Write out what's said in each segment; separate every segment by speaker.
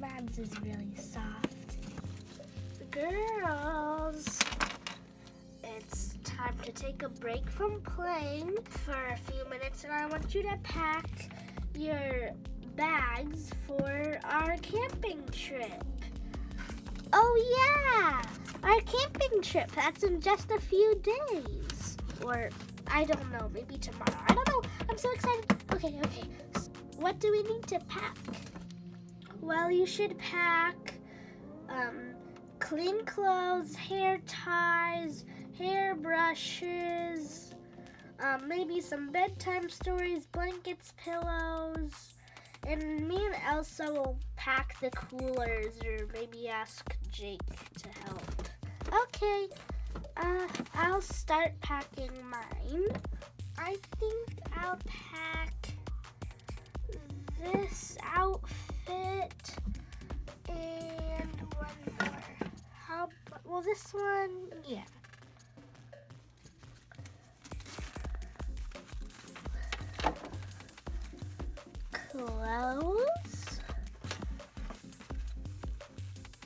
Speaker 1: bags is really soft. Girls, it's time to take a break from playing for a few minutes, and I want you to pack your bags for our camping trip. Oh yeah, our camping trip. That's in just a few days. Or, I don't know, maybe tomorrow. I don't know. I'm so excited. Okay. What do we need to pack? Well, you should pack clean clothes, hair ties, hair brushes, maybe some bedtime stories, blankets, pillows, and me and Elsa will pack the coolers or maybe ask Jake to help. Okay, I'll start packing mine. I think I'll pack this outfit and one more. Well, this one, yeah. Clothes.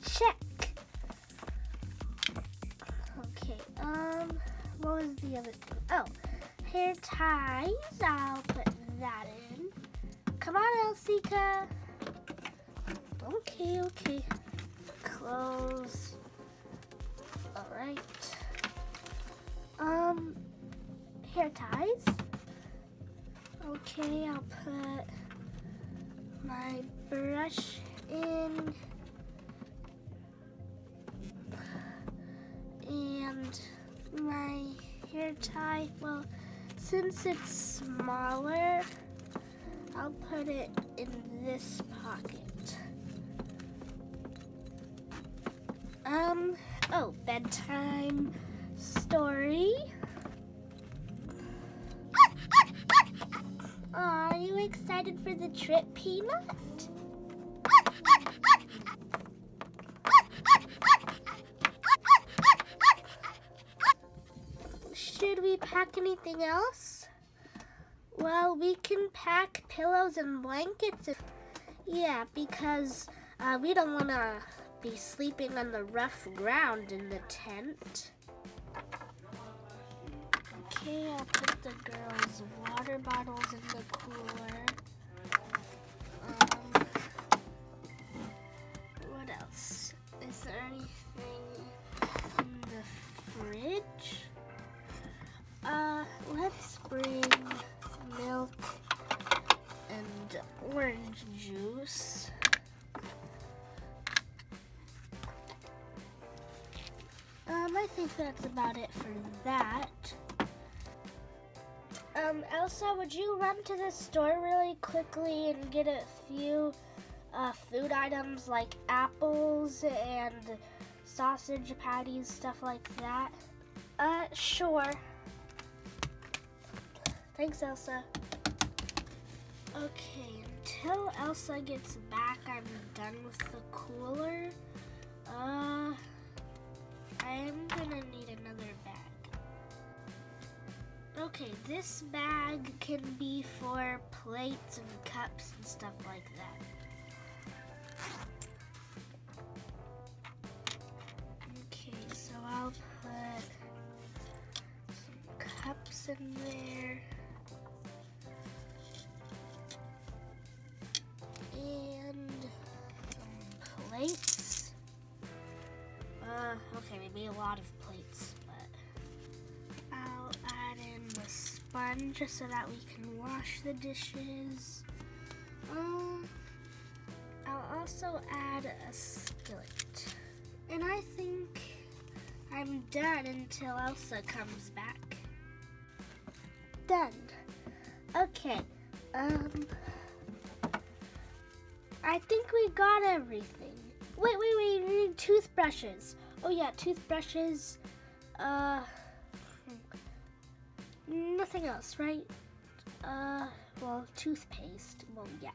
Speaker 1: Check. Okay, what was the other thing? Oh, hair ties. I'll put that in. Come on, Elsika. Okay. Clothes. All right. Hair ties. Okay, I'll put my brush in and my hair tie. Well, since it's smaller, I'll put it in this pocket. Oh, bedtime story. Are you excited for the trip, Peanut? Should we pack anything else? Well, we can pack pillows and blankets. Yeah, because we don't want to be sleeping on the rough ground in the tent. Okay, I'll put the girls' water bottles in the cooler. What else? Is there anything in the fridge? Let's bring milk and orange juice. I think that's about it for that. Elsa, would you run to the store really quickly and get a few food items like apples and sausage patties, stuff like that? Sure. Thanks, Elsa. Okay, until Elsa gets back, I'm done with the cooler. I'm gonna need another bag. Okay, this bag can be for plates and cups and stuff like that. Okay, so I'll put some cups in there. And some plates. Okay, maybe a lot of plates, but I'll add in the sponge so that we can wash the dishes. I'll also add a skillet. And I think I'm done until Elsa comes back. Done. Okay, I think we got everything. Wait, we need toothbrushes. Oh yeah, toothbrushes. Nothing else, right? Well, toothpaste. Well, yeah.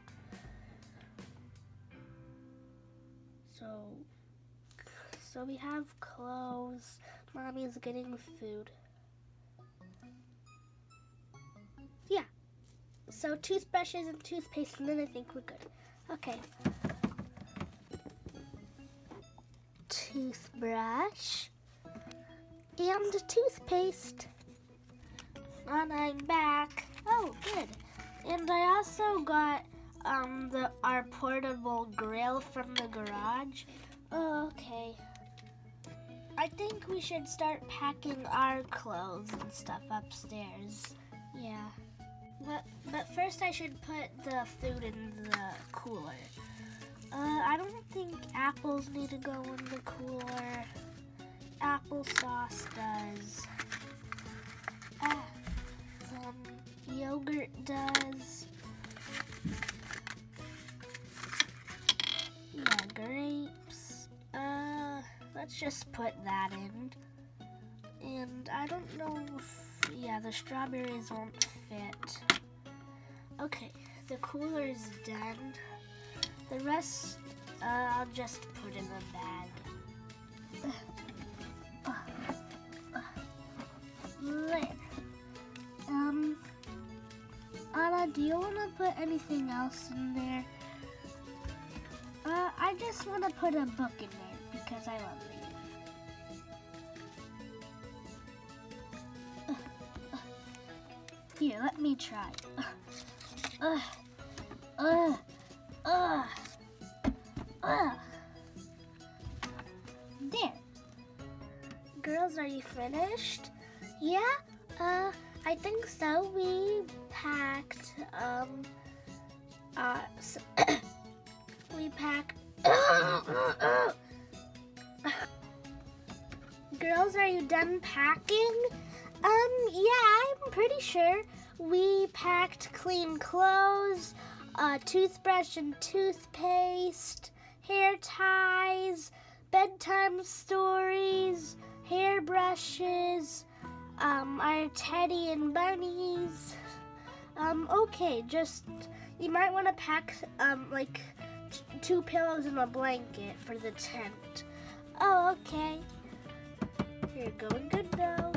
Speaker 1: So we have clothes. Mommy's getting food. Yeah. So toothbrushes and toothpaste, and then I think we're good. Okay. toothbrush, and toothpaste. And I'm back. Oh, good. And I also got our portable grill from the garage. Oh, okay. I think we should start packing our clothes and stuff upstairs. Yeah. But first I should put the food in the cooler. I don't think apples need to go in the cooler. Applesauce does. Yogurt does. Yeah, grapes. Let's just put that in. And I don't know if, yeah, the strawberries won't fit. Okay, the cooler is done. The rest, I'll just put in a bag. There. Anna, do you want to put anything else in there? I just want to put a book in there because I love reading. Here, let me try. There. Girls, are you finished? Yeah, I think so. We packed, we packed, Girls, are you done packing? Yeah, I'm pretty sure. We packed clean clothes, toothbrush and toothpaste, hair ties, bedtime stories, hairbrushes, our teddy and bunnies. Okay, just, you might want to pack, like, 2 pillows and a blanket for the tent. Oh, okay. You're going good, though.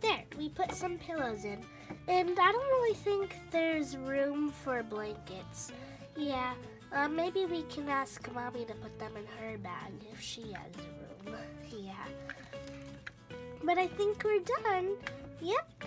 Speaker 1: There, we put some pillows in. And I don't really think there's room for blankets. Yeah, maybe we can ask Mommy to put them in her bag if she has room. Yeah. But I think we're done. Yep.